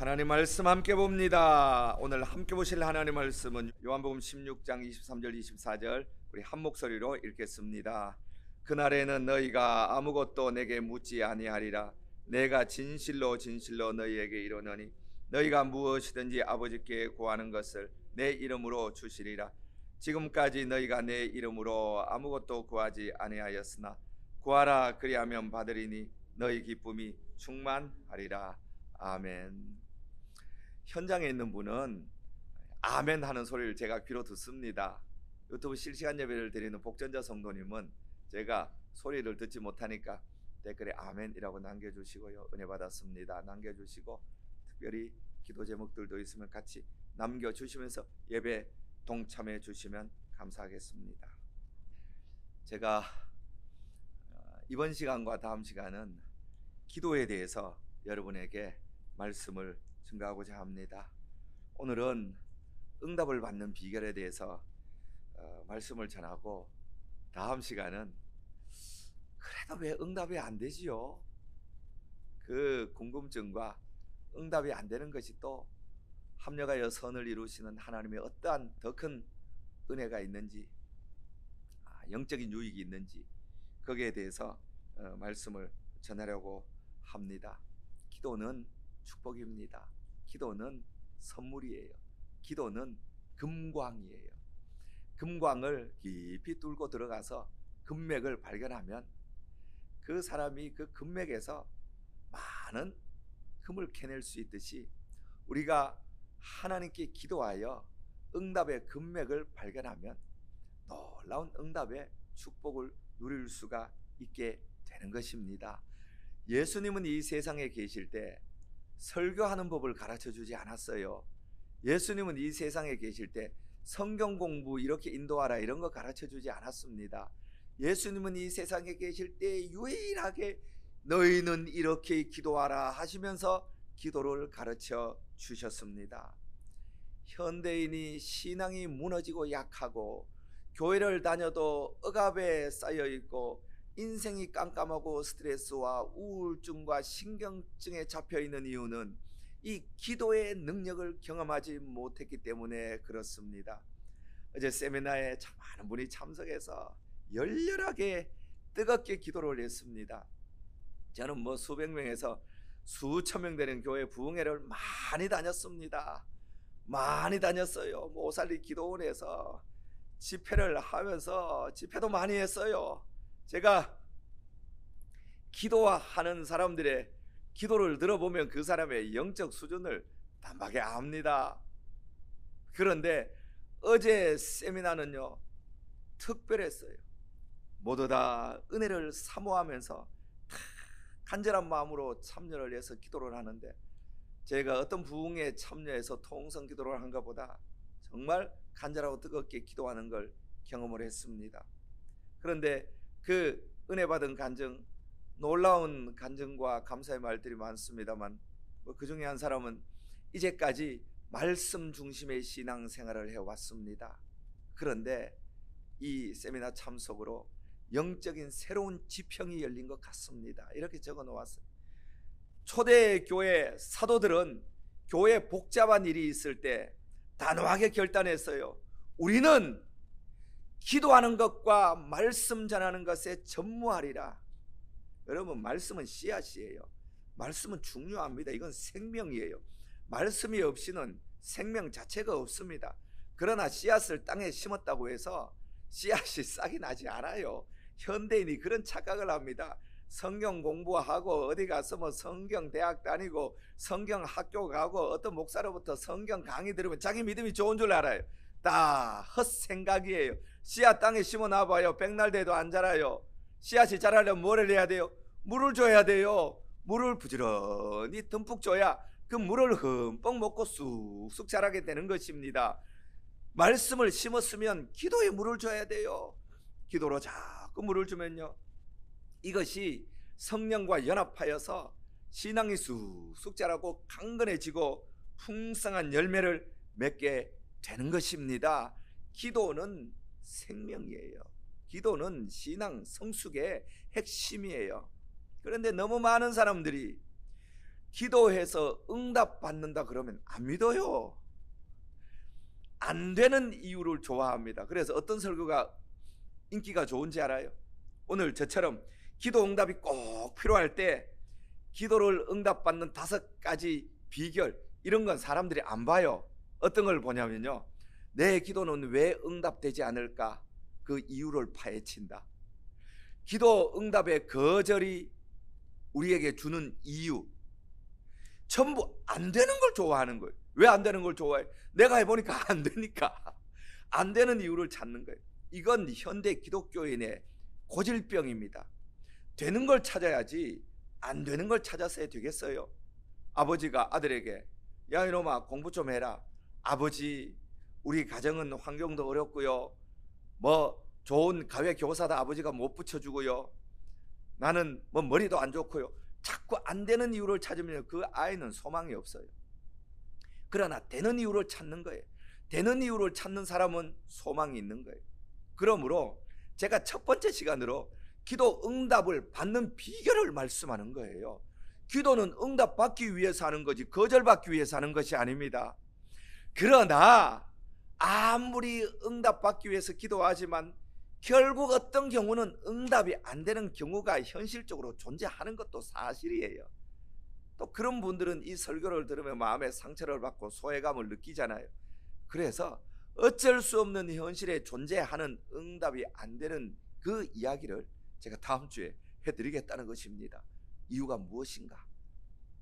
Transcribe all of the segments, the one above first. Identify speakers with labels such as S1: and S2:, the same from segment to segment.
S1: 하나님 말씀 함께 봅니다. 오늘 함께 보실 하나님 말씀은 요한복음 16장 23절 24절 우리 한 목소리로 읽겠습니다. 그날에는 너희가 아무것도 내게 묻지 아니하리라. 내가 진실로 진실로 너희에게 이르노니 너희가 무엇이든지 아버지께 구하는 것을 내 이름으로 주시리라. 지금까지 너희가 내 이름으로 아무것도 구하지 아니하였으나 구하라 그리하면 받으리니 너희 기쁨이 충만하리라. 아멘. 현장에 있는 분은 아멘 하는 소리를 제가 귀로 듣습니다. 유튜브 실시간 예배를 드리는 복전자 성도님은 제가 소리를 듣지 못하니까 댓글에 아멘이라고 남겨주시고요, 은혜 받았습니다 남겨주시고, 특별히 기도 제목들도 있으면 같이 남겨주시면서 예배 동참해 주시면 감사하겠습니다. 제가 이번 시간과 다음 시간은 기도에 대해서 여러분에게 말씀을 증거하고자 합니다. 오늘은 응답을 받는 비결에 대해서 말씀을 전하고, 다음 시간은 그래도 왜 응답이 안 되지요? 그 궁금증과 응답이 안 되는 것이 또 합력하여 선을 이루시는 하나님의 어떠한 더 큰 은혜가 있는지, 영적인 유익이 있는지, 거기에 대해서 말씀을 전하려고 합니다. 기도는 축복입니다. 기도는 선물이에요. 기도는 금광이에요. 금광을 깊이 뚫고 들어가서 금맥을 발견하면 그 사람이 그 금맥에서 많은 금을 캐낼 수 있듯이, 우리가 하나님께 기도하여 응답의 금맥을 발견하면 놀라운 응답의 축복을 누릴 수가 있게 되는 것입니다. 예수님은 이 세상에 계실 때 설교하는 법을 가르쳐 주지 않았어요. 예수님은 이 세상에 계실 때 성경 공부 이렇게 인도하라 이런 거 가르쳐 주지 않았습니다. 예수님은 이 세상에 계실 때 유일하게 너희는 이렇게 기도하라 하시면서 기도를 가르쳐 주셨습니다. 현대인이 신앙이 무너지고 약하고 교회를 다녀도 억압에 쌓여 있고 인생이 깜깜하고 스트레스와 우울증과 신경증에 잡혀 있는 이유는 이 기도의 능력을 경험하지 못했기 때문에 그렇습니다. 어제 세미나에 참 많은 분이 참석해서 열렬하게 뜨겁게 기도를 했습니다. 저는 수백 명에서 수천 명 되는 교회 부흥회를 많이 다녔습니다. 많이 다녔어요. 오살리 기도원에서 집회를 하면서 집회도 많이 했어요. 제가 기도하는 사람들의 기도를 들어보면 그 사람의 영적 수준을 단박에 압니다. 그런데 어제 세미나는요, 특별했어요. 모두 다 은혜를 사모하면서 간절한 마음으로 참여를 해서 기도를 하는데, 제가 어떤 부흥에 참여해서 통성 기도를 한 것보다 정말 간절하고 뜨겁게 기도하는 걸 경험을 했습니다. 그런데 그 은혜 받은 간증, 놀라운 간증과 감사의 말들이 많습니다만, 그 중에 한 사람은 이제까지 말씀 중심의 신앙생활을 해왔습니다. 그런데 이 세미나 참석으로 영적인 새로운 지평이 열린 것 같습니다. 이렇게 적어 놓았어요. 초대교회 사도들은 교회 복잡한 일이 있을 때 단호하게 결단했어요. 우리는 기도하는 것과 말씀 전하는 것에 전무하리라. 여러분, 말씀은 씨앗이에요. 말씀은 중요합니다. 이건 생명이에요. 말씀이 없이는 생명 자체가 없습니다. 그러나 씨앗을 땅에 심었다고 해서 씨앗이 싹이 나지 않아요. 현대인이 그런 착각을 합니다. 성경 공부하고 어디 가서 성경 대학 다니고 성경 학교 가고 어떤 목사로부터 성경 강의 들으면 자기 믿음이 좋은 줄 알아요. 다 헛생각이에요. 씨앗 땅에 심어 놔봐요. 백날 돼도 안 자라요. 씨앗이 자라려면 뭐를 해야 돼요? 물을 줘야 돼요. 물을 부지런히 듬뿍 줘야 그 물을 흠뻑 먹고 쑥쑥 자라게 되는 것입니다. 말씀을 심었으면 기도에 물을 줘야 돼요. 기도로 자꾸 물을 주면요, 이것이 성령과 연합하여서 신앙이 쑥쑥 자라고 강건해지고 풍성한 열매를 맺게 되는 것입니다. 기도는 생명이에요. 기도는 신앙 성숙의 핵심이에요. 그런데 너무 많은 사람들이 기도해서 응답받는다 그러면 안 믿어요. 안 되는 이유를 좋아합니다. 그래서 어떤 설교가 인기가 좋은지 알아요? 오늘 저처럼 기도 응답이 꼭 필요할 때 기도를 응답받는 5가지 비결, 이런 건 사람들이 안 봐요. 어떤 걸 보냐면요, 내 기도는 왜 응답되지 않을까, 그 이유를 파헤친다. 기도 응답의 거절이 우리에게 주는 이유, 전부 안 되는 걸 좋아하는 거예요. 왜 안 되는 걸 좋아해? 내가 해보니까 안 되니까. 안 되는 이유를 찾는 거예요. 이건 현대 기독교인의 고질병입니다. 되는 걸 찾아야지 안 되는 걸 찾았어야 되겠어요? 아버지가 아들에게, 야 이놈아 공부 좀 해라. 아버지, 우리 가정은 환경도 어렵고요, 뭐 좋은 가외 교사도 아버지가 못 붙여주고요, 나는 뭐 머리도 안 좋고요. 자꾸 안 되는 이유를 찾으면 그 아이는 소망이 없어요. 그러나 되는 이유를 찾는 거예요. 되는 이유를 찾는 사람은 소망이 있는 거예요. 그러므로 제가 첫 번째 시간으로 기도 응답을 받는 비결을 말씀하는 거예요. 기도는 응답받기 위해서 하는 거지 거절받기 위해서 하는 것이 아닙니다. 그러나 아무리 응답받기 위해서 기도하지만 결국 어떤 경우는 응답이 안 되는 경우가 현실적으로 존재하는 것도 사실이에요. 또 그런 분들은 이 설교를 들으면 마음에 상처를 받고 소외감을 느끼잖아요. 그래서 어쩔 수 없는 현실에 존재하는 응답이 안 되는 그 이야기를 제가 다음 주에 해드리겠다는 것입니다. 이유가 무엇인가,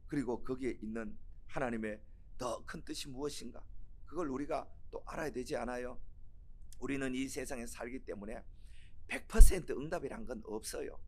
S1: 그리고 거기에 있는 하나님의 더 큰 뜻이 무엇인가, 그걸 우리가 또 알아야 되지 않아요? 우리는 이 세상에 살기 때문에 100% 응답이란 건 없어요.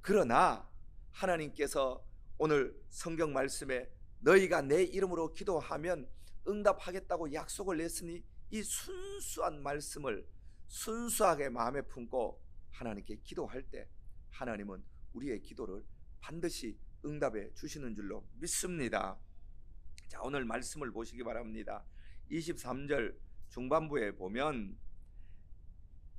S1: 그러나 하나님께서 오늘 성경 말씀에 너희가 내 이름으로 기도하면 응답하겠다고 약속을 냈으니 이 순수한 말씀을 순수하게 마음에 품고 하나님께 기도할 때 하나님은 우리의 기도를 반드시 응답해 주시는 줄로 믿습니다. 자, 오늘 말씀을 보시기 바랍니다. 23절 중반부에 보면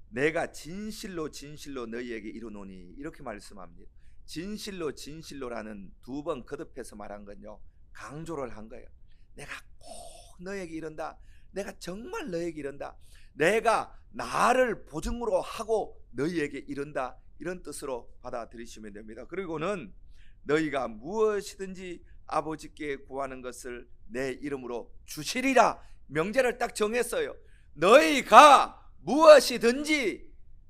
S1: 내가 진실로 진실로 너희에게 이르노니 이렇게 말씀합니다. 진실로 진실로라는 2번 거듭해서 말한 건요, 강조를 한 거예요. 내가 꼭 너에게 이른다. 내가 정말 너에게 이른다. 내가 나를 보증으로 하고 너희에게 이른다. 이런 뜻으로 받아들이시면 됩니다. 그리고는 너희가 무엇이든지 아버지께 구하는 것을 내 이름으로 주시리라. 명제를 딱 정했어요. 너희가 무엇이든지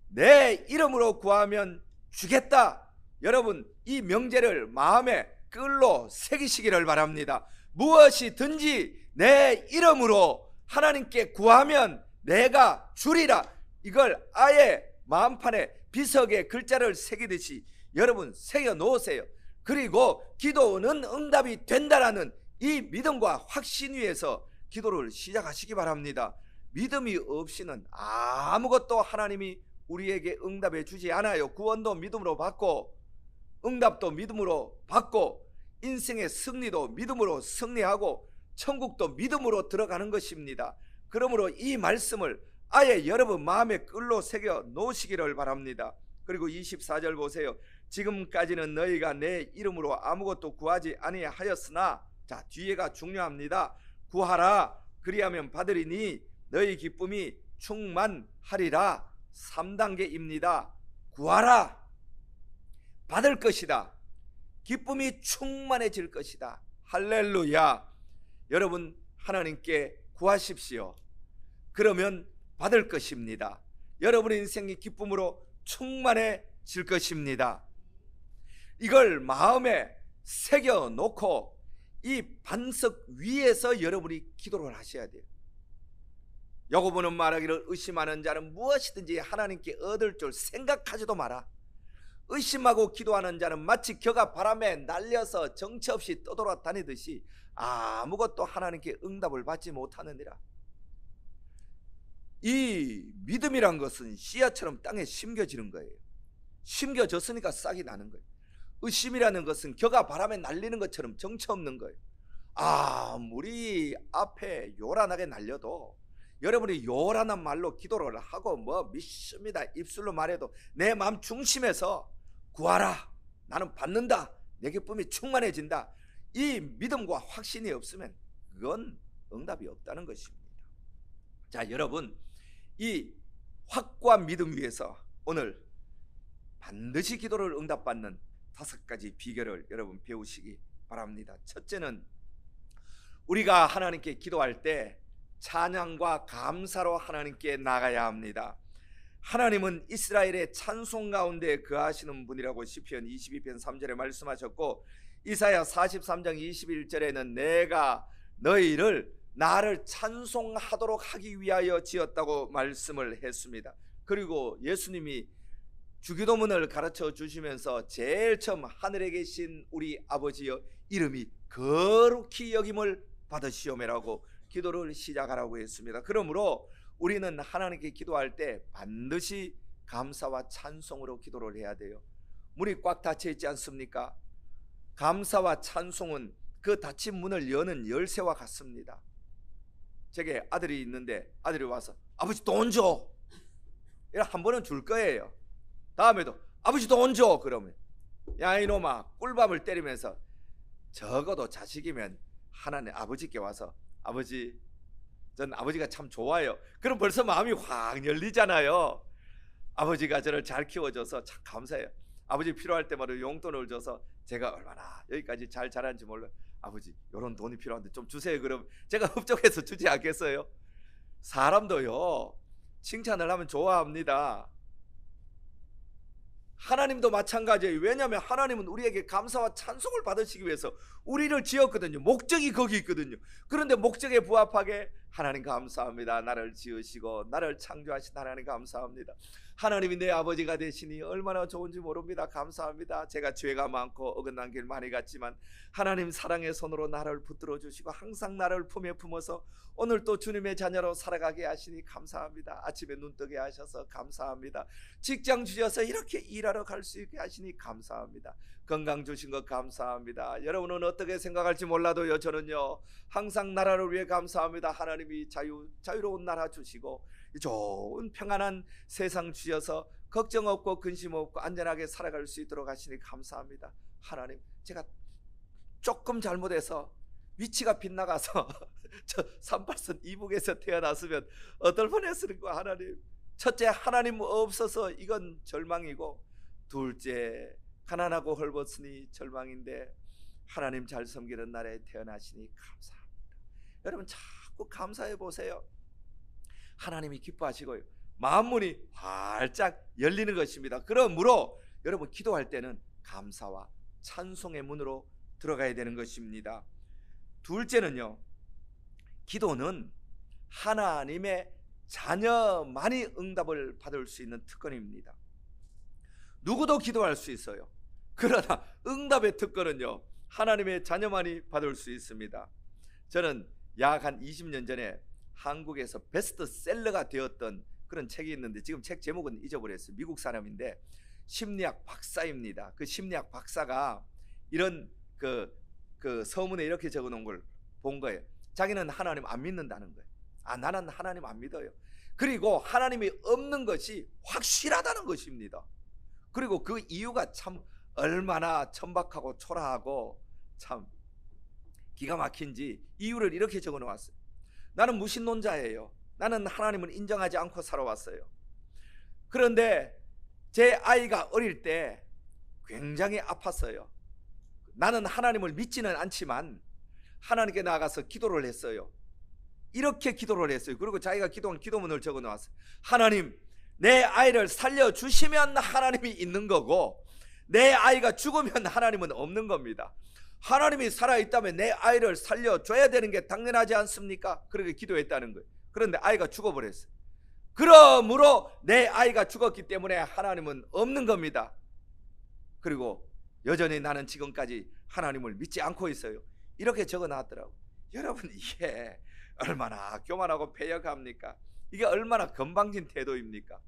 S1: 내 이름으로 구하면 주겠다. 여러분, 이 명제를 마음에 끌로 새기시기를 바랍니다. 무엇이든지 내 이름으로 하나님께 구하면 내가 주리라. 이걸 아예 마음판에 비석에 글자를 새기듯이 여러분 새겨 놓으세요. 그리고 기도는 응답이 된다라는 이 믿음과 확신 위에서 기도를 시작하시기 바랍니다. 믿음이 없이는 아무것도 하나님이 우리에게 응답해 주지 않아요. 구원도 믿음으로 받고 응답도 믿음으로 받고 인생의 승리도 믿음으로 승리하고 천국도 믿음으로 들어가는 것입니다. 그러므로 이 말씀을 아예 여러분 마음에 끌로 새겨 놓으시기를 바랍니다. 그리고 24절 보세요. 지금까지는 너희가 내 이름으로 아무것도 구하지 아니하였으나, 자, 뒤에가 중요합니다. 구하라 그리하면 받으리니 너희 기쁨이 충만하리라. 3단계입니다. 구하라, 받을 것이다. 기쁨이 충만해질 것이다. 할렐루야. 여러분 하나님께 구하십시오. 그러면 받을 것입니다. 여러분의 인생이 기쁨으로 충만해질 것입니다. 이걸 마음에 새겨놓고 이 반석 위에서 여러분이 기도를 하셔야 돼요. 야고보는 말하기를 의심하는 자는 무엇이든지 하나님께 얻을 줄 생각하지도 마라. 의심하고 기도하는 자는 마치 겨가 바람에 날려서 정처 없이 떠돌아다니듯이 아무것도 하나님께 응답을 받지 못하느니라. 이 믿음이란 것은 씨앗처럼 땅에 심겨지는 거예요. 심겨졌으니까 싹이 나는 거예요. 의심이라는 것은 겨가 바람에 날리는 것처럼 정처 없는 거예요. 아무리 앞에 요란하게 날려도 여러분이 요란한 말로 기도를 하고 뭐 믿습니다 입술로 말해도 내 마음 중심에서 구하라, 나는 받는다, 내 기쁨이 충만해진다. 이 믿음과 확신이 없으면 그건 응답이 없다는 것입니다. 자, 여러분, 이 확과 믿음 위에서 오늘 반드시 기도를 응답받는 5가지 비결을 여러분 배우시기 바랍니다. 첫째는 우리가 하나님께 기도할 때 찬양과 감사로 하나님께 나가야 합니다. 하나님은 이스라엘의 찬송 가운데 거하시는 분이라고 시편 22편 3절에 말씀하셨고, 이사야 43장 21절에는 내가 너희를 나를 찬송하도록 하기 위하여 지었다고 말씀을 했습니다. 그리고 예수님이 주기도문을 가르쳐 주시면서 제일 처음 하늘에 계신 우리 아버지여 이름이 거룩히 여김을 받으시오매라고 기도를 시작하라고 했습니다. 그러므로 우리는 하나님께 기도할 때 반드시 감사와 찬송으로 기도를 해야 돼요. 문이 꽉 닫혀 있지 않습니까? 감사와 찬송은 그 닫힌 문을 여는 열쇠와 같습니다. 제게 아들이 있는데 아들이 와서 아버지 돈 줘, 이래 한 번은 줄 거예요. 다음에도 아버지 돈 줘, 그러면 야 이놈아 꿀밤을 때리면서 적어도 자식이면 하나님 아버지께 와서 아버지 전 아버지가 참 좋아요. 그럼 벌써 마음이 확 열리잖아요. 아버지가 저를 잘 키워줘서 참 감사해요. 아버지 필요할 때마다 용돈을 줘서 제가 얼마나 여기까지 잘 자랐는지 몰라요. 아버지 이런 돈이 필요한데 좀 주세요. 그럼 제가 흡족해서 주지 않겠어요? 사람도요 칭찬을 하면 좋아합니다. 하나님도 마찬가지예요. 왜냐하면 하나님은 우리에게 감사와 찬송을 받으시기 위해서 우리를 지었거든요. 목적이 거기 있거든요. 그런데 목적에 부합하게 하나님 감사합니다. 나를 지으시고 나를 창조하신 하나님 감사합니다. 하나님이 내 아버지가 되시니 얼마나 좋은지 모릅니다. 감사합니다. 제가 죄가 많고 어긋난 길 많이 갔지만 하나님 사랑의 손으로 나를 붙들어 주시고 항상 나를 품에 품어서 오늘 또 주님의 자녀로 살아가게 하시니 감사합니다. 아침에 눈 뜨게 하셔서 감사합니다. 직장 주셔서 이렇게 일하러 갈 수 있게 하시니 감사합니다. 건강 주신 것 감사합니다. 여러분은 어떻게 생각할지 몰라도요 저는요 항상 나라를 위해 감사합니다. 하나님이 자유로운 나라 주시고 좋은 평안한 세상 주셔서 걱정 없고 근심 없고 안전하게 살아갈 수 있도록 하시니 감사합니다. 하나님, 제가 조금 잘못해서 위치가 빗나가서 저 38선 이북에서 태어났으면 어떨 뻔했을까. 하나님, 첫째 하나님 없어서 이건 절망이고, 둘째 가난하고 헐벗으니 절망인데 하나님 잘 섬기는 날에 태어나시니 감사합니다. 여러분 자꾸 감사해 보세요. 하나님이 기뻐하시고요 마음문이 활짝 열리는 것입니다. 그러므로 여러분 기도할 때는 감사와 찬송의 문으로 들어가야 되는 것입니다. 둘째는요, 기도는 하나님의 자녀만이 응답을 받을 수 있는 특권입니다. 누구도 기도할 수 있어요. 그러나 응답의 특권은요 하나님의 자녀만이 받을 수 있습니다. 저는 약 한 20년 전에 한국에서 베스트셀러가 되었던 그런 책이 있는데 지금 책 제목은 잊어버렸어요. 미국 사람인데 심리학 박사입니다. 그 심리학 박사가 이런 그 서문에 이렇게 적어놓은 걸 본 거예요. 자기는 하나님 안 믿는다는 거예요. 나는 하나님 안 믿어요. 그리고 하나님이 없는 것이 확실하다는 것입니다. 그리고 그 이유가 참 얼마나 천박하고 초라하고 참 기가 막힌지 이유를 이렇게 적어 놓았어요. 나는 무신론자예요. 나는 하나님을 인정하지 않고 살아왔어요. 그런데 제 아이가 어릴 때 굉장히 아팠어요. 나는 하나님을 믿지는 않지만 하나님께 나아가서 기도를 했어요. 이렇게 기도를 했어요. 그리고 자기가 기도한 기도문을 적어 놓았어요. 하나님, 내 아이를 살려주시면 하나님이 있는 거고 내 아이가 죽으면 하나님은 없는 겁니다. 하나님이 살아있다면 내 아이를 살려줘야 되는 게 당연하지 않습니까? 그렇게 기도했다는 거예요. 그런데 아이가 죽어버렸어요. 그러므로 내 아이가 죽었기 때문에 하나님은 없는 겁니다. 그리고 여전히 나는 지금까지 하나님을 믿지 않고 있어요. 이렇게 적어놨더라고요. 여러분, 이게 얼마나 교만하고 패역합니까? 이게 얼마나 건방진 태도입니까?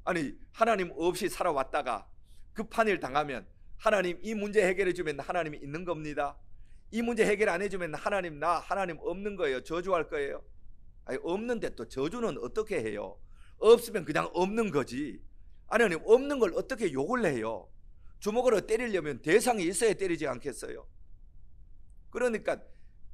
S1: 아니, 하나님 없이 살아왔다가 급한 일 당하면 하나님 이 문제 해결해 주면 하나님이 있는 겁니다. 이 문제 해결 안 해주면 하나님 없는 거예요. 저주할 거예요. 아니, 없는데 또 저주는 어떻게 해요? 없으면 그냥 없는 거지. 하나님 없는 걸 어떻게 욕을 해요? 주먹으로 때리려면 대상이 있어야 때리지 않겠어요? 그러니까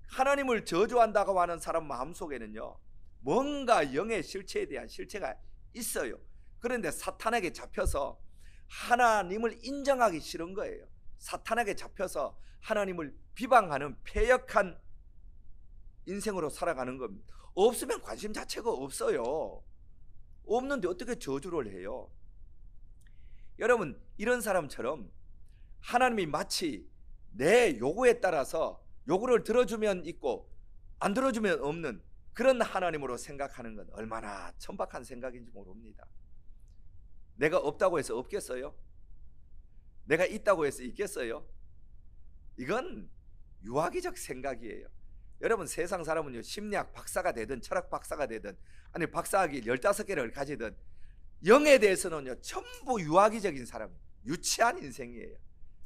S1: 하나님을 저주한다고 하는 사람 마음속에는요, 뭔가 영의 실체에 대한 실체가 있어요. 그런데 사탄에게 잡혀서 하나님을 인정하기 싫은 거예요. 사탄에게 잡혀서 하나님을 비방하는 패역한 인생으로 살아가는 겁니다. 없으면 관심 자체가 없어요. 없는데 어떻게 저주를 해요? 여러분, 이런 사람처럼 하나님이 마치 내 요구에 따라서 요구를 들어주면 있고 안 들어주면 없는 그런 하나님으로 생각하는 건 얼마나 천박한 생각인지 모릅니다. 내가 없다고 해서 없겠어요? 내가 있다고 해서 있겠어요? 이건 유아기적 생각이에요. 여러분, 세상 사람은요, 심리학 박사가 되든 철학 박사가 되든 아니 박사학위 15개를 가지든 영에 대해서는요 전부 유아기적인 사람, 유치한 인생이에요.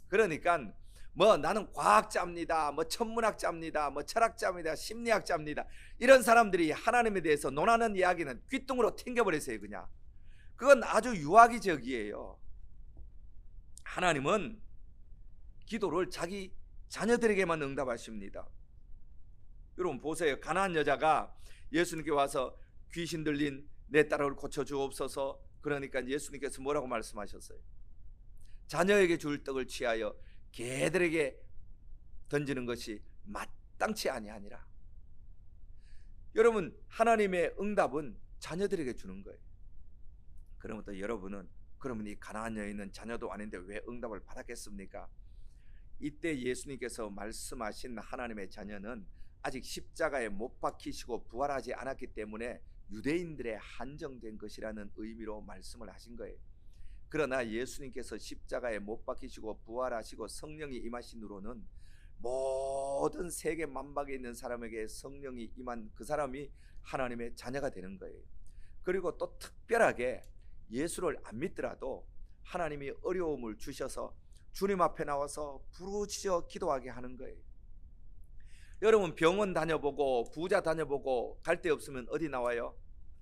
S1: 그러니까 뭐 나는 과학자입니다, 뭐 천문학자입니다, 뭐 철학자입니다, 심리학자입니다, 이런 사람들이 하나님에 대해서 논하는 이야기는 귓등으로 튕겨버리세요. 그냥 그건 아주 유아기적이에요. 하나님은 기도를 자기 자녀들에게만 응답하십니다. 여러분 보세요. 가나안 여자가 예수님께 와서 귀신 들린 내 딸을 고쳐주옵소서. 그러니까 예수님께서 뭐라고 말씀하셨어요? 자녀에게 줄 떡을 취하여 개들에게 던지는 것이 마땅치 아니하니라. 여러분, 하나님의 응답은 자녀들에게 주는 거예요. 그러면 또 여러분은 그러면 이 가나안 여인은 자녀도 아닌데 왜 응답을 받았겠습니까? 이때 예수님께서 말씀하신 하나님의 자녀는 아직 십자가에 못 박히시고 부활하지 않았기 때문에 유대인들의 한정된 것이라는 의미로 말씀을 하신 거예요. 그러나 예수님께서 십자가에 못 박히시고 부활하시고 성령이 임하신 후로는 모든 세계 만박에 있는 사람에게 성령이 임한 그 사람이 하나님의 자녀가 되는 거예요. 그리고 또 특별하게 예수를 안 믿더라도 하나님이 어려움을 주셔서 주님 앞에 나와서 부르짖어 기도하게 하는 거예요. 여러분, 병원 다녀보고 부자 다녀보고 갈 데 없으면 어디 나와요?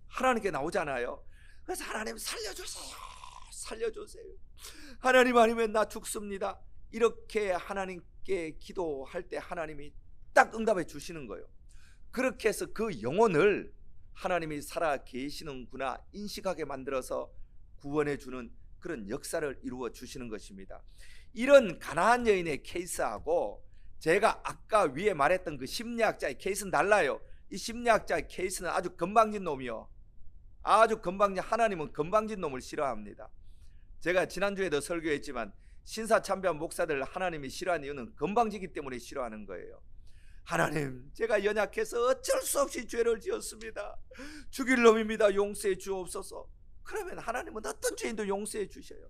S1: 하나님께 나오잖아요. 그래서 하나님 살려주세요, 살려주세요, 하나님 아니면 나 죽습니다, 이렇게 하나님께 기도할 때 하나님이 딱 응답해 주시는 거예요. 그렇게 해서 그 영혼을 하나님이 살아 계시는구나 인식하게 만들어서 구원해 주는 그런 역사를 이루어 주시는 것입니다. 이런 가나안 여인의 케이스하고 제가 아까 위에 말했던 그 심리학자의 케이스는 달라요. 이 심리학자의 케이스는 아주 건방진 놈이요, 아주 건방진, 하나님은 건방진 놈을 싫어합니다. 제가 지난주에도 설교했지만 신사참배한 목사들 하나님이 싫어하는 이유는 건방지기 때문에 싫어하는 거예요. 하나님, 제가 연약해서 어쩔 수 없이 죄를 지었습니다, 죽일 놈입니다, 용서해 주옵소서. 그러면 하나님은 어떤 죄인도 용서해 주셔요.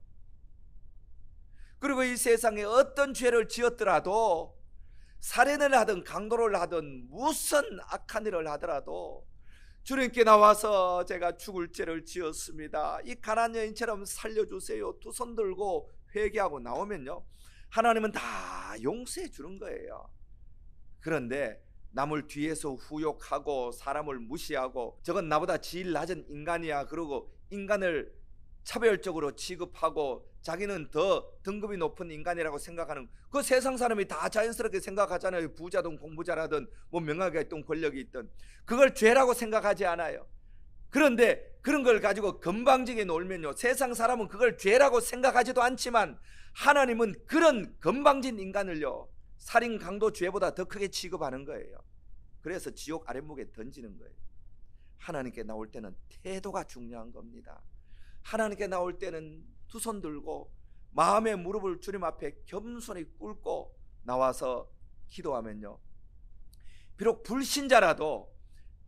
S1: 그리고 이 세상에 어떤 죄를 지었더라도, 살인을 하든 강도를 하든 무슨 악한 일을 하더라도 주님께 나와서 제가 죽을 죄를 지었습니다, 이 가나안 여인처럼 살려주세요, 두 손 들고 회개하고 나오면요 하나님은 다 용서해 주는 거예요. 그런데 남을 뒤에서 후욕하고 사람을 무시하고 저건 나보다 지일 낮은 인간이야 그러고 인간을 차별적으로 취급하고 자기는 더 등급이 높은 인간이라고 생각하는 그 세상 사람이 다 자연스럽게 생각하잖아요. 부자든 공부자라든 뭐 명예가 있든 권력이 있든 그걸 죄라고 생각하지 않아요. 그런데 그런 걸 가지고 건방지게 놀면요 세상 사람은 그걸 죄라고 생각하지도 않지만 하나님은 그런 건방진 인간을요 살인 강도 죄보다 더 크게 취급하는 거예요. 그래서 지옥 아랫목에 던지는 거예요. 하나님께 나올 때는 태도가 중요한 겁니다. 하나님께 나올 때는 두 손 들고 마음의 무릎을 주님 앞에 겸손히 꿇고 나와서 기도하면요 비록 불신자라도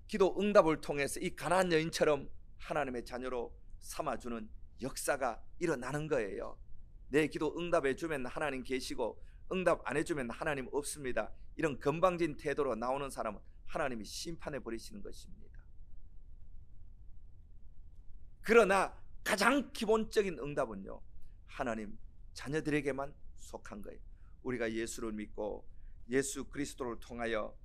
S1: 기도 응답을 통해서 이 가나안 여인처럼 하나님의 자녀로 삼아주는 역사가 일어나는 거예요. 내 기도 응답해 주면 하나님 계시고 응답 안 해주면 하나님 없습니다, 이런 건방진 태도로 나오는 사람은 하나님이 심판해 버리시는 것입니다. 그러나 가장 기본적인 응답은요 하나님 자녀들에게만 속한 거예요. 우리가 예수를 믿고 예수 그리스도를 통하여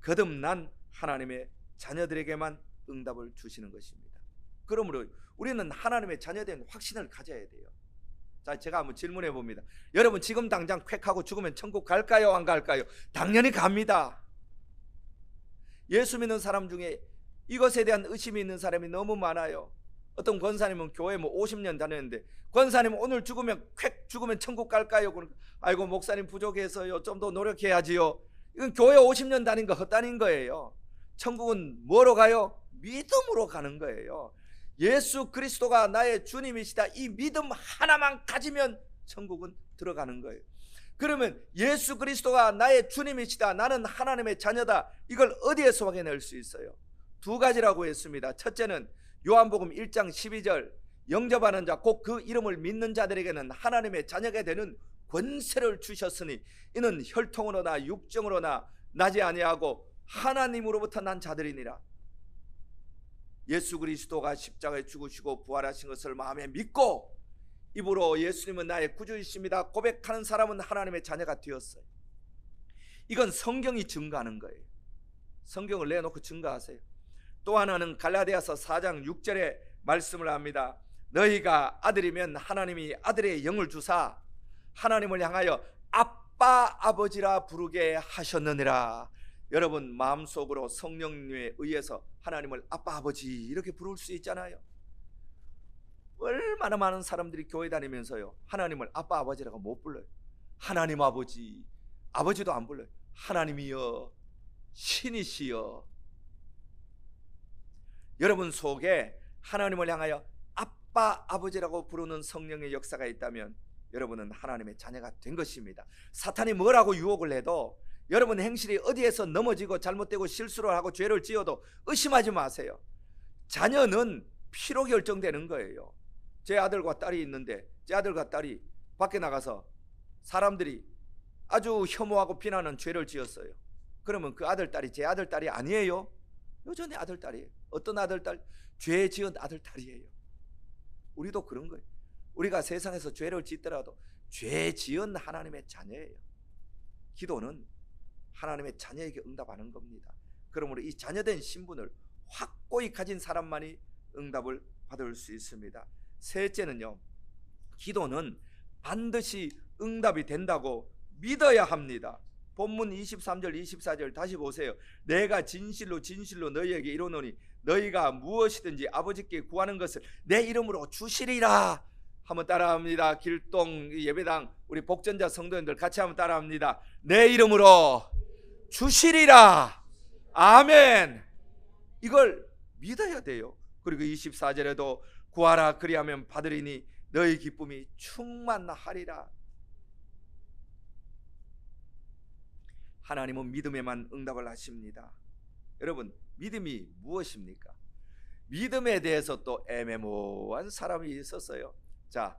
S1: 거듭난 하나님의 자녀들에게만 응답을 주시는 것입니다. 그러므로 우리는 하나님의 자녀된 확신을 가져야 돼요. 자, 제가 한번 질문해 봅니다. 여러분 지금 당장 쾌 하고 죽으면 천국 갈까요, 안 갈까요? 당연히 갑니다. 예수 믿는 사람 중에 이것에 대한 의심이 있는 사람이 너무 많아요. 어떤 권사님은 교회 50년 다녔는데, 권사님 오늘 죽으면 쾌 죽으면 천국 갈까요? 아이고 목사님 부족해서요, 좀 더 노력해야지요. 이건 교회 50년 다닌 거 헛다닌 거예요. 천국은 뭐로 가요? 믿음으로 가는 거예요. 예수 그리스도가 나의 주님이시다, 이 믿음 하나만 가지면 천국은 들어가는 거예요. 그러면 예수 그리스도가 나의 주님이시다, 나는 하나님의 자녀다, 이걸 어디에서 확인할 수 있어요? 두 가지라고 했습니다. 첫째는 요한복음 1장 12절, 영접하는 자 곧 그 이름을 믿는 자들에게는 하나님의 자녀가 되는 권세를 주셨으니 이는 혈통으로나 육정으로나 나지 아니하고 하나님으로부터 난 자들이니라. 예수 그리스도가 십자가에 죽으시고 부활하신 것을 마음에 믿고 입으로 예수님은 나의 구주이십니다 고백하는 사람은 하나님의 자녀가 되었어요. 이건 성경이 증거하는 거예요. 성경을 내놓고 증거하세요. 또 하나는 갈라디아서 4장 6절에 말씀을 합니다. 너희가 아들이면 하나님이 아들의 영을 주사 하나님을 향하여 아빠 아버지라 부르게 하셨느니라. 여러분 마음속으로 성령님에 의해서 하나님을 아빠 아버지 이렇게 부를 수 있잖아요. 얼마나 많은 사람들이 교회 다니면서요, 하나님을 아빠 아버지라고 못 불러요. 하나님 아버지, 아버지도 안 불러요. 하나님이여, 신이시여. 여러분 속에 하나님을 향하여 아빠 아버지라고 부르는 성령의 역사가 있다면 여러분은 하나님의 자녀가 된 것입니다. 사탄이 뭐라고 유혹을 해도 여러분 행실이 어디에서 넘어지고 잘못되고 실수를 하고 죄를 지어도 의심하지 마세요. 자녀는 피로 결정되는 거예요. 제 아들과 딸이 있는데 제 아들과 딸이 밖에 나가서 사람들이 아주 혐오하고 비난하는 죄를 지었어요. 그러면 그 아들 딸이 제 아들 딸이 아니에요. 여전히 아들 딸이에요. 어떤 아들 딸? 죄 지은 아들 딸이에요. 우리도 그런 거예요. 우리가 세상에서 죄를 짓더라도 죄 지은 하나님의 자녀예요. 기도는 하나님의 자녀에게 응답하는 겁니다. 그러므로 이 자녀된 신분을 확고히 가진 사람만이 응답을 받을 수 있습니다. 셋째는요, 기도는 반드시 응답이 된다고 믿어야 합니다. 본문 23절 24절 다시 보세요. 내가 진실로 진실로 너희에게 이르노니 너희가 무엇이든지 아버지께 구하는 것을 내 이름으로 주시리라. 한번 따라합니다. 길동 예배당 우리 복전자 성도님들 같이 한번 따라합니다. 내 이름으로 주시리라. 아멘. 이걸 믿어야 돼요. 그리고 24절에도 구하라 그리하면 받으리니 너희 기쁨이 충만하리라. 하나님은 믿음에만 응답을 하십니다. 여러분 믿음이 무엇입니까? 믿음에 대해서 또 애매모호한 사람이 있었어요. 자,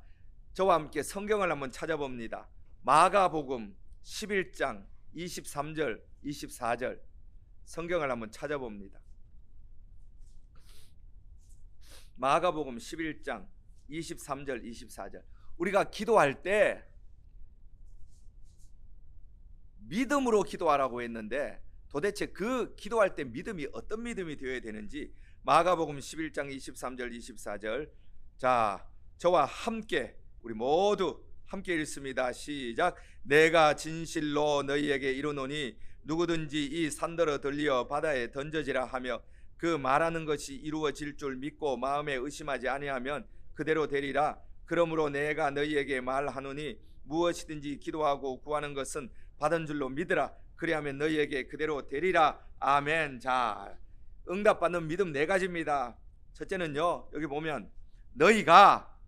S1: 저와 함께 성경을 한번 찾아봅니다. 마가복음 11장 23절 24절 성경을 한번 찾아봅니다. 마가복음 11장 23절 24절. 우리가 기도할 때 믿음으로 기도하라고 했는데 도대체 그 기도할 때 믿음이 어떤 믿음이 되어야 되는지 마가복음 11장 23절 24절. 자, 저와 함께 우리 모두 함께 읽습니다. 시작. 내가 진실로 너희에게 이르노니 누구든지 이 산더러 들리어 바다에 던져지라 하며 그 말하는 것이 이루어질 줄 믿고 마음에 의심하지 아니하면 그대로 되리라. 그러므로 내가 너희에게 말하노니 무엇이든지 기도하고 구하는 것은 받은 줄로 믿으라. 그리하면 너희에게 그대로 되리라. 아멘. 자, 응답받는 믿음 네 가지입니다. 첫째는요, 여기 보면 너희가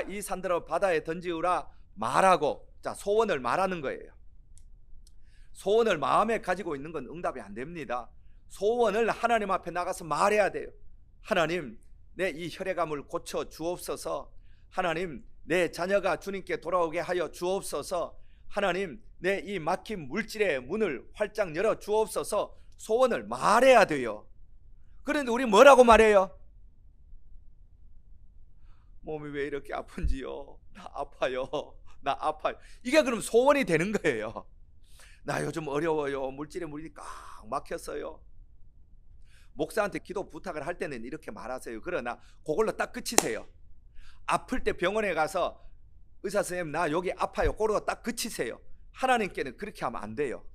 S1: 이 산더러 바다에 던지우라 말하고, 자, 소원을 말하는 거예요. 소원을 마음에 가지고 있는 건 응답이 안 됩니다. 소원을 하나님 앞에 나가서 말해야 돼요. 하나님, 내 이 혈액암을 고쳐 주옵소서. 하나님, 내 자녀가 주님께 돌아오게 하여 주옵소서. 하나님, 내 이 막힌 물질의 문을 활짝 열어 주옵소서. 소원을 말해야 돼요. 그런데 우리 뭐라고 말해요? 몸이 왜 이렇게 아픈지요? 나 아파요. 나 아파요. 이게 그럼 소원이 되는 거예요. 나 요즘 어려워요. 물질의 문이 꽉 막혔어요. 목사한테 기도 부탁을 할 때는 이렇게 말하세요. 그러나 그걸로 딱 끝이세요. 아플 때 병원에 가서 의사 선생님 나 여기 아파요, 고르고 딱 그치세요. 하나님께는 그렇게 하면 안 돼요.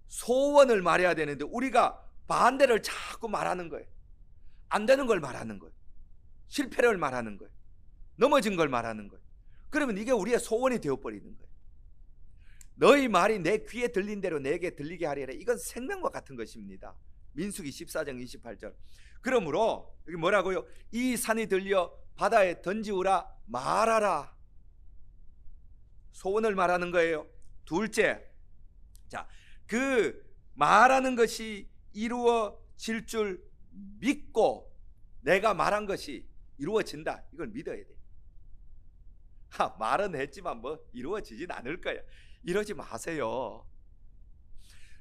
S1: 소원을 말해야 되는데 우리가 반대를 자꾸 말하는 거예요. 안 되는 걸 말하는 거예요. 실패를 말하는 거예요. 넘어진 걸 말하는 거예요. 그러면 이게 우리의 소원이 되어버리는 거예요. 너희 말이 내 귀에 들린 대로 내게 들리게 하리라. 이건 생명과 같은 것입니다. 민수기 14장 28절. 그러므로 여기 뭐라고요? 이 산이 들려 바다에 던지우라 말하라. 소원을 말하는 거예요. 둘째, 자, 그 말하는 것이 이루어질 줄 믿고 내가 말한 것이 이루어진다. 이걸 믿어야 돼. 말은 했지만 뭐 이루어지진 않을 거야. 이러지 마세요.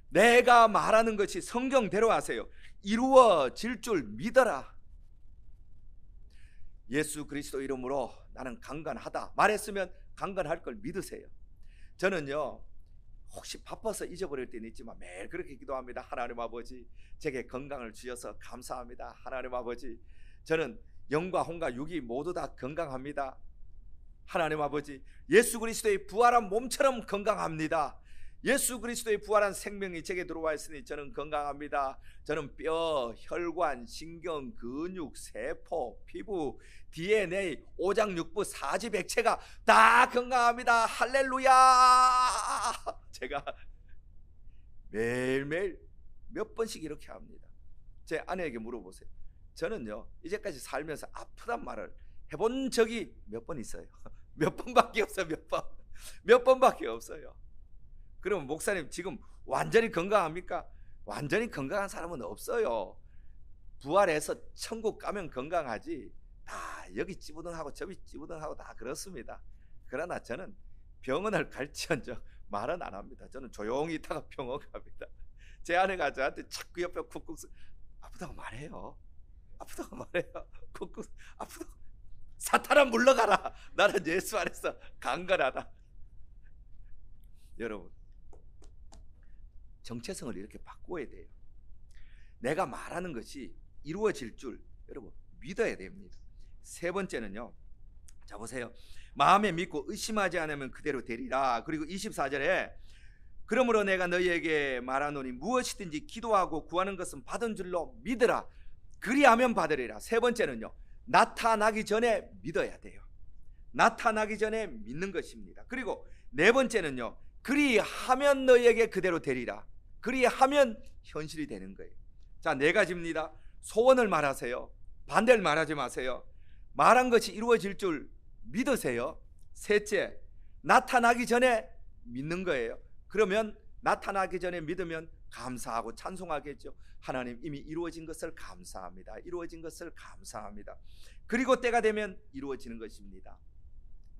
S1: 내가 말하는 것이 성경대로 하세요. 이루어질 줄 믿어라. 예수 그리스도 이름으로 나는 강건하다 말했으면 강건할 걸 믿으세요. 저는요, 혹시 바빠서 잊어버릴 때는 있지만 매일 그렇게 기도합니다. 하나님 아버지, 제게 건강을 주셔서 감사합니다. 하나님 아버지, 저는 영과 혼과 육이 모두 다 건강합니다. 하나님 아버지, 예수 그리스도의 부활한 몸처럼 건강합니다. 예수 그리스도의 부활한 생명이 제게 들어와 있으니 저는 건강합니다. 저는 뼈, 혈관, 신경, 근육, 세포, 피부, DNA, 오장육부, 사지, 백체가 다 건강합니다. 할렐루야. 제가 매일매일 몇 번씩 이렇게 합니다. 제 아내에게 물어보세요. 저는요, 이제까지 살면서 아프단 말을 해본 적이 몇 번 있어요. 몇 번밖에 없어요. 몇 번밖에 없어요. 그럼 목사님 지금 완전히 건강합니까? 완전히 건강한 사람은 없어요. 부활해서 천국 가면 건강하지, 다 여기 찌부둥하고 저기 찌부둥하고 다 그렇습니다. 그러나 저는 병원을 갈지언정 말은 안 합니다. 저는 조용히 있다가 병원 갑니다. 제 아내가 저한테 자꾸 옆에 쿡쿡 아프다고 말해요. 아프다고 말해요. 쿡쿡 아프다고. 사탄아 물러가라. 나는 예수 안에서 강건하다. 여러분, 정체성을 이렇게 바꿔야 돼요. 내가 말하는 것이 이루어질 줄 여러분 믿어야 됩니다. 세 번째는요, 자 보세요. 마음에 믿고 의심하지 않으면 그대로 되리라. 그리고 24절에 그러므로 내가 너희에게 말하노니 무엇이든지 기도하고 구하는 것은 받은 줄로 믿으라. 그리하면 받으리라. 세 번째는요, 나타나기 전에 믿어야 돼요. 나타나기 전에 믿는 것입니다. 그리고 네 번째는요, 그리하면 너희에게 그대로 되리라. 그리하면 현실이 되는 거예요. 자, 네 가지입니다. 소원을 말하세요. 반대를 말하지 마세요. 말한 것이 이루어질 줄 믿으세요. 셋째, 나타나기 전에 믿는 거예요. 그러면 나타나기 전에 믿으면 감사하고 찬송하겠죠. 하나님, 이미 이루어진 것을 감사합니다. 이루어진 것을 감사합니다. 그리고 때가 되면 이루어지는 것입니다.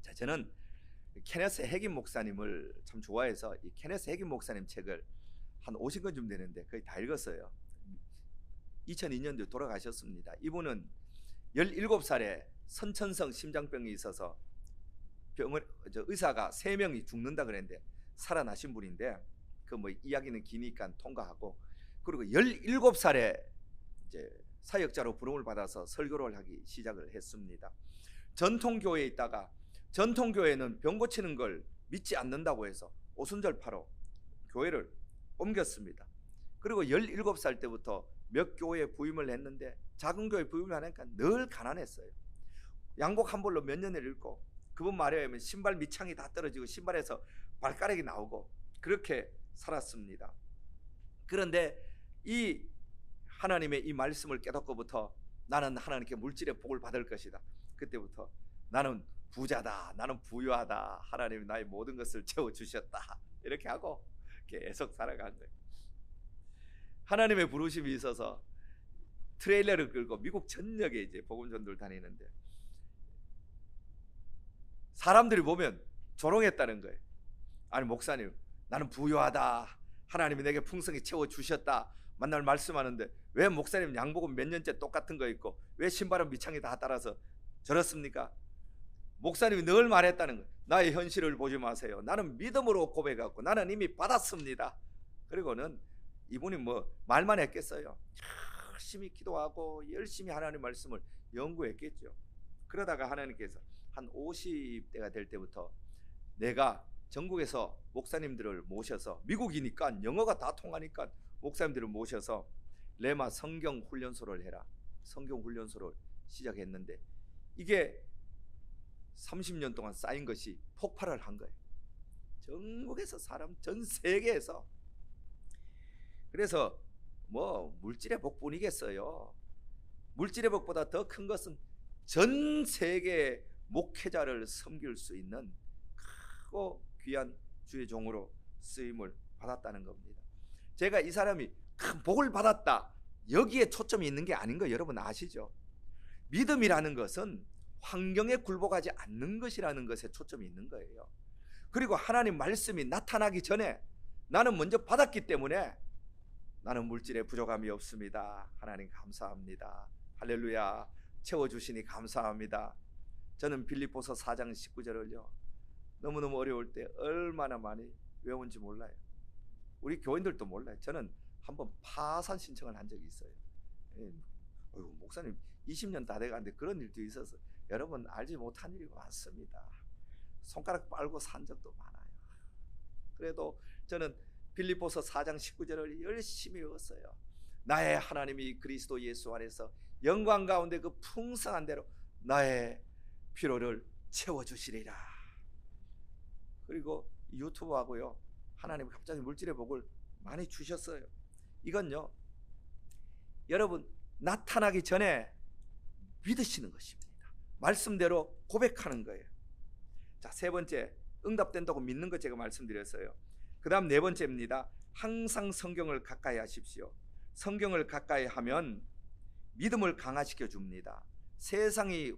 S1: 자, 저는 케네스 해긴 목사님을 참 좋아해서 이 케네스 해긴 목사님 책을 한 50권쯤 되는데 거의 다 읽었어요. 2002년도에 돌아가셨습니다. 이분은 17살에 선천성 심장병이 있어서 의사가 3명이 죽는다 그랬는데 살아나신 분인데, 그 뭐 이야기는 기니까 통과하고, 그리고 17살에 이제 사역자로 부름을 받아서 설교를 하기 시작을 했습니다. 전통교회에 있다가 전통교회는 병 고치는 걸 믿지 않는다고 해서 오순절파로 교회를 옮겼습니다. 그리고 17살 때부터 몇 교회에 부임을 했는데 작은 교회에 부임을 하니까 늘 가난했어요. 양복 한 벌로 몇 년을 읽고, 그분 말에 의하면 신발 밑창이 다 떨어지고 신발에서 발가락이 나오고 그렇게 살았습니다. 그런데 이 하나님의 이 말씀을 깨닫고부터 나는 하나님께 물질의 복을 받을 것이다. 그때부터 나는 부자다, 나는 부유하다, 하나님이 나의 모든 것을 채워주셨다, 이렇게 하고 계속 살아간 거예요. 하나님의 부르심이 있어서 트레일러를 끌고 미국 전역에 이제 복음 전도를 다니는데 사람들이 보면 조롱했다는 거예요. 아니 목사님, 나는 부유하다, 하나님이 내게 풍성히 채워주셨다 만날 말씀하는데 왜 목사님 양복은 몇 년째 똑같은 거 입고 왜 신발은 밑창이 다 따라서 저렇습니까? 목사님이 늘 말했다는 거예요. 나의 현실을 보지 마세요. 나는 믿음으로 고백하고 나는 이미 받았습니다. 그리고는 이분이 뭐 말만 했겠어요. 열심히 기도하고 열심히 하나님 말씀을 연구했겠죠. 그러다가 하나님께서 한 50대가 될 때부터 내가 전국에서 목사님들을 모셔서, 미국이니까 영어가 다 통하니까 목사님들을 모셔서 레마 성경 훈련소를 해라, 성경 훈련소를 시작했는데 이게 30년 동안 쌓인 것이 폭발을 한 거예요. 전국에서 사람, 전 세계에서. 그래서 뭐 물질의 복뿐이겠어요. 물질의 복보다 더 큰 것은 전 세계 목회자를 섬길 수 있는 크고 귀한 주의 종으로 쓰임을 받았다는 겁니다. 제가 이 사람이 큰 복을 받았다, 여기에 초점이 있는 게 아닌 거 여러분 아시죠? 믿음이라는 것은 환경에 굴복하지 않는 것이라는 것에 초점이 있는 거예요. 그리고 하나님 말씀이 나타나기 전에 나는 먼저 받았기 때문에 나는 물질에 부족함이 없습니다. 하나님 감사합니다. 할렐루야. 채워주시니 감사합니다. 저는 빌립보서 4장 19절을요 너무너무 어려울 때 얼마나 많이 외운지 몰라요. 우리 교인들도 몰라요. 저는 한번 파산 신청을 한 적이 있어요. 목사님 20년 다 돼가는데 그런 일도 있어서 여러분 알지 못한 일이 많습니다. 손가락 빨고 산 적도 많아요. 그래도 저는 빌립보서 4장 19절을 열심히 외웠어요. 나의 하나님이 그리스도 예수 안에서 영광 가운데 그 풍성한 대로 나의 필요를 채워주시리라. 그리고 유튜브 하고요 하나님이 갑자기 물질의 복을 많이 주셨어요. 이건요 여러분 나타나기 전에 믿으시는 것입니다. 말씀대로 고백하는 거예요. 자, 세 번째, 응답된다고 믿는 것 제가 말씀드렸어요. 그 다음 네 번째입니다. 항상 성경을 가까이 하십시오. 성경을 가까이 하면 믿음을 강화시켜 줍니다. 세상이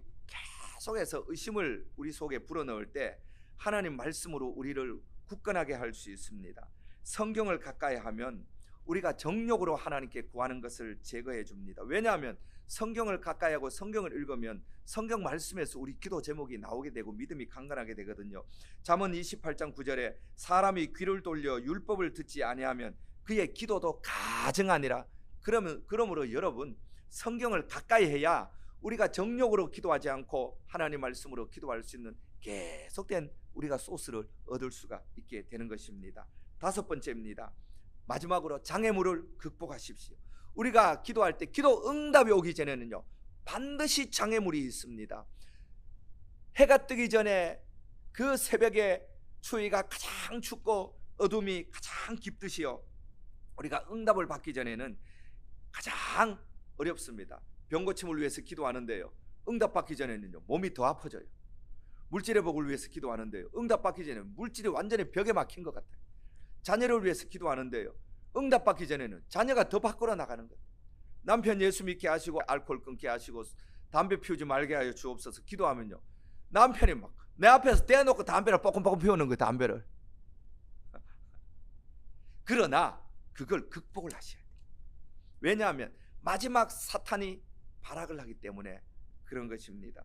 S1: 계속해서 의심을 우리 속에 불어넣을 때 하나님 말씀으로 우리를 굳건하게 할 수 있습니다. 성경을 가까이 하면 우리가 정욕으로 하나님께 구하는 것을 제거해 줍니다. 왜냐하면 성경을 가까이 하고 성경을 읽으면 성경 말씀에서 우리 기도 제목이 나오게 되고 믿음이 강건하게 되거든요. 잠언 28장 9절에 사람이 귀를 돌려 율법을 듣지 아니하면 그의 기도도 가증하니라. 그러므로 여러분 성경을 가까이 해야 우리가 정욕으로 기도하지 않고 하나님 말씀으로 기도할 수 있는 계속된 우리가 소스를 얻을 수가 있게 되는 것입니다. 다섯 번째입니다. 마지막으로 장애물을 극복하십시오. 우리가 기도할 때 기도 응답이 오기 전에는요 반드시 장애물이 있습니다. 해가 뜨기 전에 그 새벽에 추위가 가장 춥고 어둠이 가장 깊듯이요 우리가 응답을 받기 전에는 가장 어렵습니다. 병 고침을 위해서 기도하는데요 응답 받기 전에는요 몸이 더 아파져요. 물질의 복을 위해서 기도하는데요 응답 받기 전에 물질이 완전히 벽에 막힌 것 같아요. 자녀를 위해서 기도하는데요 응답 받기 전에는 자녀가 더 밖으로 나가는 거예요. 남편 예수 믿게 하시고 알코올 끊게 하시고 담배 피우지 말게 하여 주옵소서 기도하면요 남편이 막 내 앞에서 떼어놓고 담배를 뽀끔뽀끔 피우는 거예요. 담배를. 그러나 그걸 극복을 하셔야 돼요. 왜냐하면 마지막 사탄이 발악을 하기 때문에 그런 것입니다.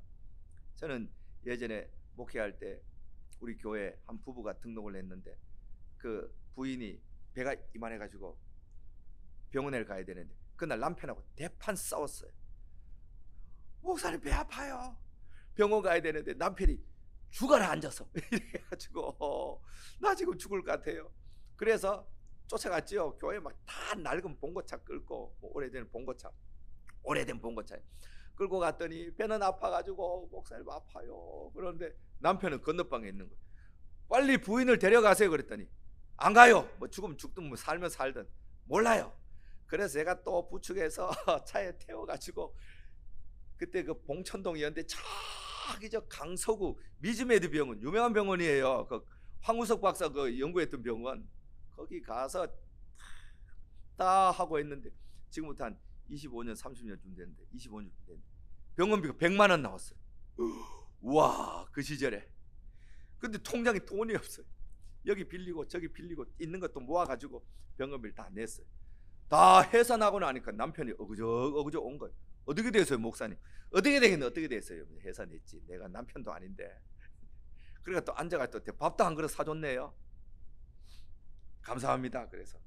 S1: 저는 예전에 목회할 때 우리 교회 한 부부가 등록을 했는데 그 부인이 배가 이만해가지고 병원에 가야 되는데 그날 남편하고 대판 싸웠어요. 목사님 배 아파요. 병원 가야 되는데 남편이 죽어라 앉아서 이래가지고 나 지금 죽을 것 같아요. 그래서 쫓아갔지요. 교회 막 다 낡은 봉고차 끌고 오래된 봉고차 끌고 갔더니 배는 아파가지고 목사님 아파요. 그런데 남편은 건너방에 있는 거예요. 빨리 부인을 데려가세요 그랬더니 안 가요. 뭐 죽으면 죽든 뭐 살면 살든 몰라요. 그래서 제가 또 부축해서 차에 태워가지고 그때 그 봉천동이었는데 저기 저 강서구 미즈메드 병원 유명한 병원이에요. 그 황우석 박사 그 연구했던 병원 거기 가서 다 하고 했는데 지금부터 한 25년 30년쯤 됐는데 25년쯤 됐는데 병원비가 100만 원 나왔어요. 와, 그 시절에. 근데 통장에 돈이 없어요. 여기 빌리고 저기 빌리고 있는 것도 모아가지고 병원비를 다 냈어요. 다 해산하고 나니까 남편이 어그저 온 거예요. 어떻게 됐어요 목사님? 어떻게 되겠네 어떻게 됐어요? 해산했지. 내가 남편도 아닌데. 그러니까 또 앉아가 또 밥도 한 그릇 사줬네요. 감사합니다. 그래서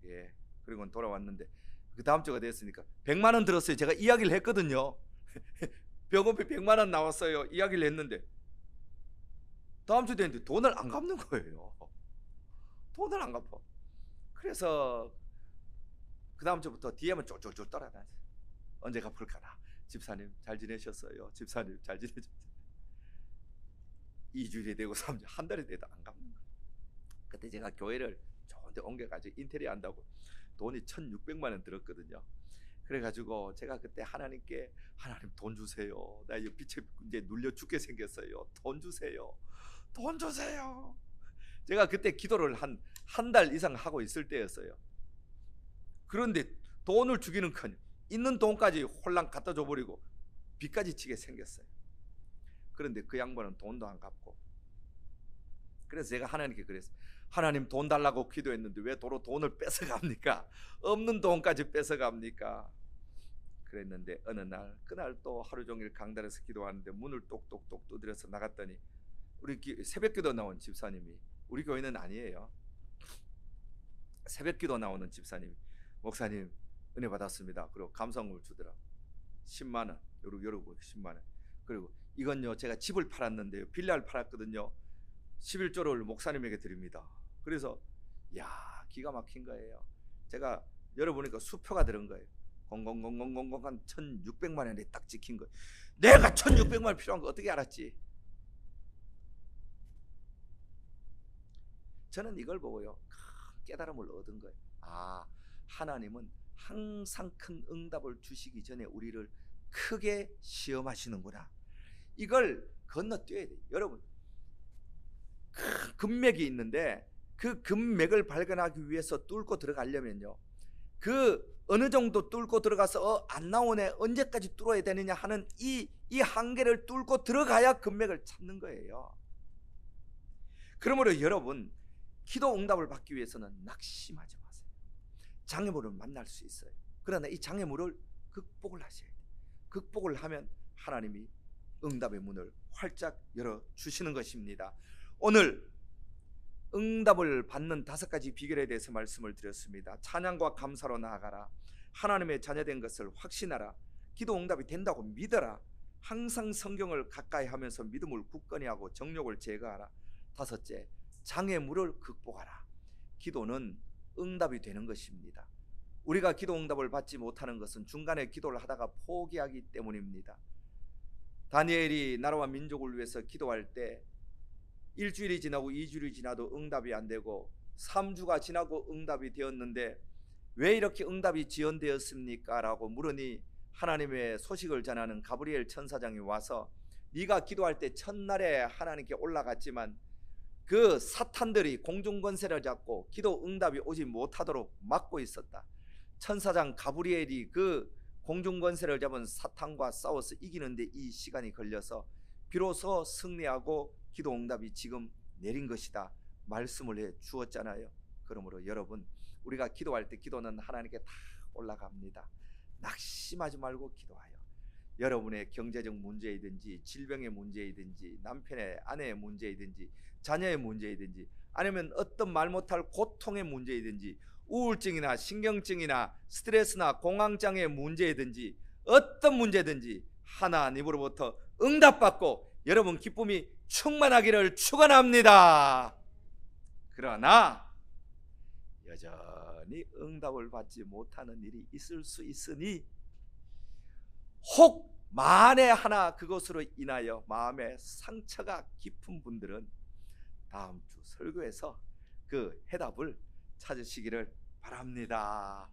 S1: 예 그리고 돌아왔는데 그 다음 주가 됐으니까 100만 원 들었어요. 제가 이야기를 했거든요. 병원비 100만 원 나왔어요. 이야기를 했는데 다음 주 되는데 돈을 안 갚는 거예요. 돈을 안 갚아. 그래서 그 다음 주부터 DM은 쫄쫄쫄 따라다녔어요. 언제 갚을까나. 집사님 잘 지내셨어요? 집사님 잘 지내셨어요? 2주일이 되고 3주, 한 달이 돼도 안 갚는 거예요. 그때 제가 교회를 좋은 데 옮겨가지고 인테리어 한다고 돈이 1,600만 원 들었거든요. 그래가지고 제가 그때 하나님께, 하나님 돈 주세요. 나 이 빚에 이제 눌려 죽게 생겼어요. 돈 주세요. 돈 주세요. 제가 그때 기도를 한 달 이상 하고 있을 때였어요. 그런데 돈을 주기는커녕 있는 돈까지 홀랑 갖다 줘버리고 빚까지 지게 생겼어요. 그런데 그 양반은 돈도 안 갚고. 그래서 제가 하나님께 그랬어요. 하나님 돈 달라고 기도했는데 왜 도로 돈을 뺏어갑니까? 없는 돈까지 뺏어갑니까? 그랬는데 어느 날, 그날 또 하루 종일 강단에서 기도하는데 문을 똑똑똑 두드려서 나갔더니 우리 새벽기도 나온 집사님이, 우리 교회는 아니에요, 새벽기도 나오는 집사님이, 목사님 은혜 받았습니다. 그리고 감사금을 주더라. 10만 원. 여러분 10만 원. 그리고 이건요, 제가 집을 팔았는데요, 빌라를 팔았거든요. 11조를 목사님에게 드립니다. 그래서 야, 기가 막힌 거예요. 제가 열어보니까 수표가 들은 거예요. 00000 한 1,600만 원이 딱 찍힌 거예요. 내가 1,600만 원 필요한 거 어떻게 알았지? 저는 이걸 보고요, 큰 깨달음을 얻은 거예요. 아, 하나님은 항상 큰 응답을 주시기 전에 우리를 크게 시험하시는구나. 이걸 건너뛰어야 돼요. 여러분, 큰 금맥이 있는데 그 금맥을 발견하기 위해서 뚫고 들어가려면요, 그 어느 정도 뚫고 들어가서 안 나오네, 언제까지 뚫어야 되느냐 하는 이 한계를 뚫고 들어가야 금맥을 찾는 거예요. 그러므로 여러분, 기도 응답을 받기 위해서는 낙심하지 마세요. 장애물을 만날 수 있어요. 그러나 이 장애물을 극복을 하셔야 돼요. 극복을 하면 하나님이 응답의 문을 활짝 열어주시는 것입니다. 오늘 응답을 받는 5가지 비결에 대해서 말씀을 드렸습니다. 찬양과 감사로 나아가라. 하나님의 자녀된 것을 확신하라. 기도 응답이 된다고 믿어라. 항상 성경을 가까이 하면서 믿음을 굳건히 하고 정욕을 제거하라. 5째, 장애물을 극복하라. 기도는 응답이 되는 것입니다. 우리가 기도 응답을 받지 못하는 것은 중간에 기도를 하다가 포기하기 때문입니다. 다니엘이 나라와 민족을 위해서 기도할 때 일주일이 지나고 2주일이 지나도 응답이 안 되고 3주가 지나고 응답이 되었는데 왜 이렇게 응답이 지연되었습니까? 라고 물으니 하나님의 소식을 전하는 가브리엘 천사장이 와서 네가 기도할 때 첫날에 하나님께 올라갔지만 그 사탄들이 공중권세를 잡고 기도 응답이 오지 못하도록 막고 있었다. 천사장 가브리엘이 그 공중권세를 잡은 사탄과 싸워서 이기는데 이 시간이 걸려서 비로소 승리하고 기도 응답이 지금 내린 것이다 말씀을 해 주었잖아요. 그러므로 여러분, 우리가 기도할 때 기도는 하나님께 다 올라갑니다. 낙심하지 말고 기도하여 여러분의 경제적 문제이든지 질병의 문제이든지 남편의 아내의 문제이든지 자녀의 문제이든지 아니면 어떤 말 못할 고통의 문제이든지 우울증이나 신경증이나 스트레스나 공황장애의 문제이든지 어떤 문제든지 하나님으로부터 응답받고 여러분 기쁨이 충만하기를 축원합니다. 그러나 여전히 응답을 받지 못하는 일이 있을 수 있으니 혹 만에 하나 그것으로 인하여 마음에 상처가 깊은 분들은 다음 주 설교에서 그 해답을 찾으시기를 바랍니다.